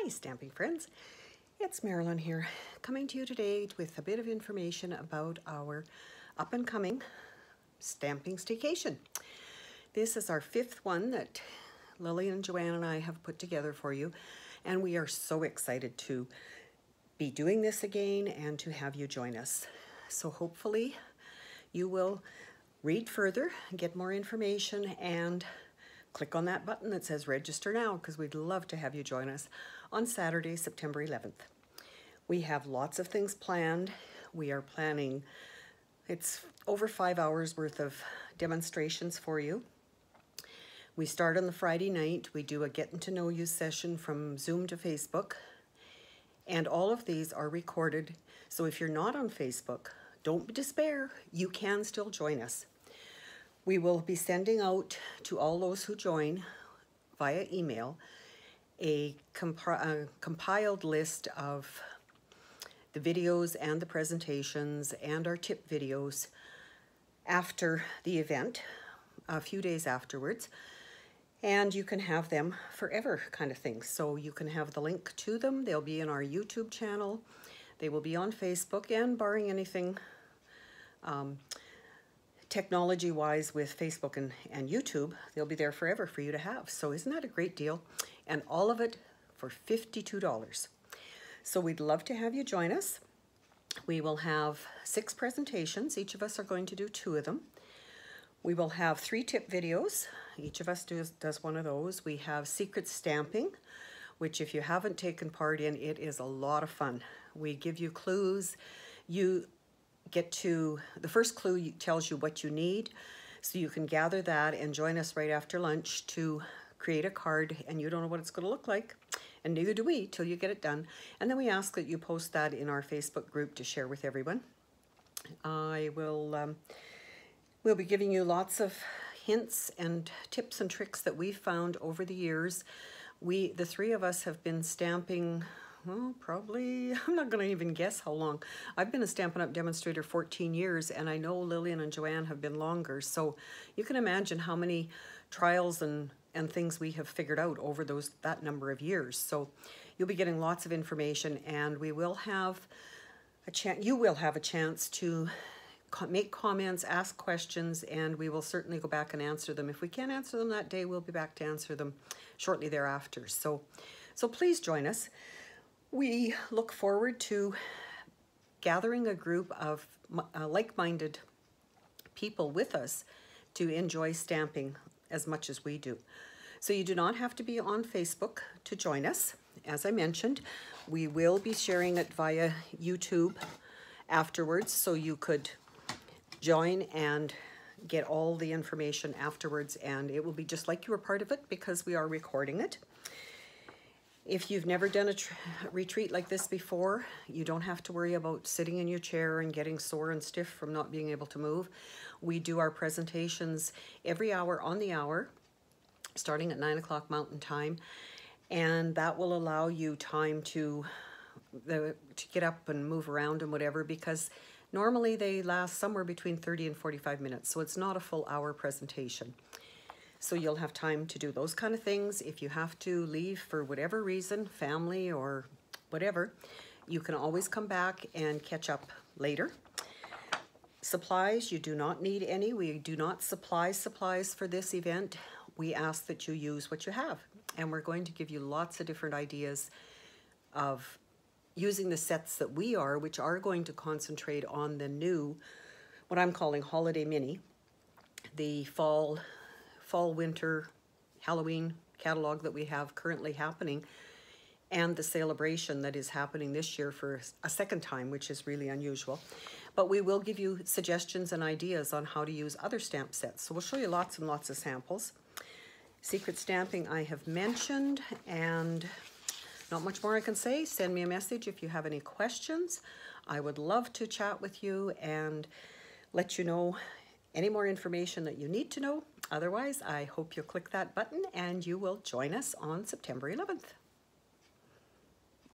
Hi, stamping friends. It's Marilyn here, coming to you today with a bit of information about our up-and-coming stamping staycation. This is our 5th one that Lily and Joanne and I have put together for you, and we are so excited to be doing this again and to have you join us. So hopefully you will read further, get more information, and click on that button that says register now, because we'd love to have you join us on Saturday, September 11th. We have lots of things planned. We are planning, it's over 5 hours worth of demonstrations for you. We start on the Friday night. We do a getting to know you session from Zoom to Facebook. And all of these are recorded. So if you're not on Facebook, don't despair. You can still join us. We will be sending out to all those who join via email a compiled list of the videos and the presentations and our tip videos after the event, a few days afterwards. And you can have them forever kind of thing. So you can have the link to them. They'll be in our YouTube channel. They will be on Facebook, and barring anything technology-wise with Facebook and YouTube, they'll be there forever for you to have. So isn't that a great deal? And all of it for $52. So we'd love to have you join us. We will have 6 presentations. Each of us are going to do 2 of them. We will have 3 tip videos. Each of us does one of those. We have secret stamping, which if you haven't taken part in, it is a lot of fun. We give you clues. You get to, the first clue tells you what you need, so you can gather that and join us right after lunch to create a card, and you don't know what it's going to look like, and neither do we till you get it done. And then we ask that you post that in our Facebook group to share with everyone. We'll be giving you lots of hints and tips and tricks that we've found over the years. The 3 of us have been stamping, well, probably, I'm not going to even guess how long. I've been a Stampin' Up! Demonstrator 14 years, and I know Lillian and Joanne have been longer. So you can imagine how many trials and things we have figured out over that number of years. So you'll be getting lots of information, and we will have a chance. You will have a chance to make comments, ask questions, and we will certainly go back and answer them. If we can't answer them that day, we'll be back to answer them shortly thereafter. So please join us. We look forward to gathering a group of like-minded people with us to enjoy stamping as much as we do. So you do not have to be on Facebook to join us. As I mentioned, we will be sharing it via YouTube afterwards, so you could join and get all the information afterwards, and it will be just like you were part of it because we are recording it. If you've never done a retreat like this before, you don't have to worry about sitting in your chair and getting sore and stiff from not being able to move. We do our presentations every hour on the hour, starting at 9 o'clock Mountain Time, and that will allow you time to get up and move around and whatever, because normally they last somewhere between 30 and 45 minutes, so it's not a full hour presentation. So you'll have time to do those kind of things. If you have to leave for whatever reason, family or whatever, you can always come back and catch up later. Supplies, you do not need any. We do not supply supplies for this event. We ask that you use what you have. And we're going to give you lots of different ideas of using the sets that we are, which are going to concentrate on the new, what I'm calling Holiday Mini, the fall, winter, Halloween catalog that we have currently happening, and the Sale-A-Bration that is happening this year for a second time, which is really unusual. But we will give you suggestions and ideas on how to use other stamp sets. So we'll show you lots and lots of samples. Secret stamping I have mentioned, and not much more I can say. Send me a message if you have any questions. I would love to chat with you and let you know any more information that you need to know. Otherwise, I hope you'll click that button and you will join us on September 11th.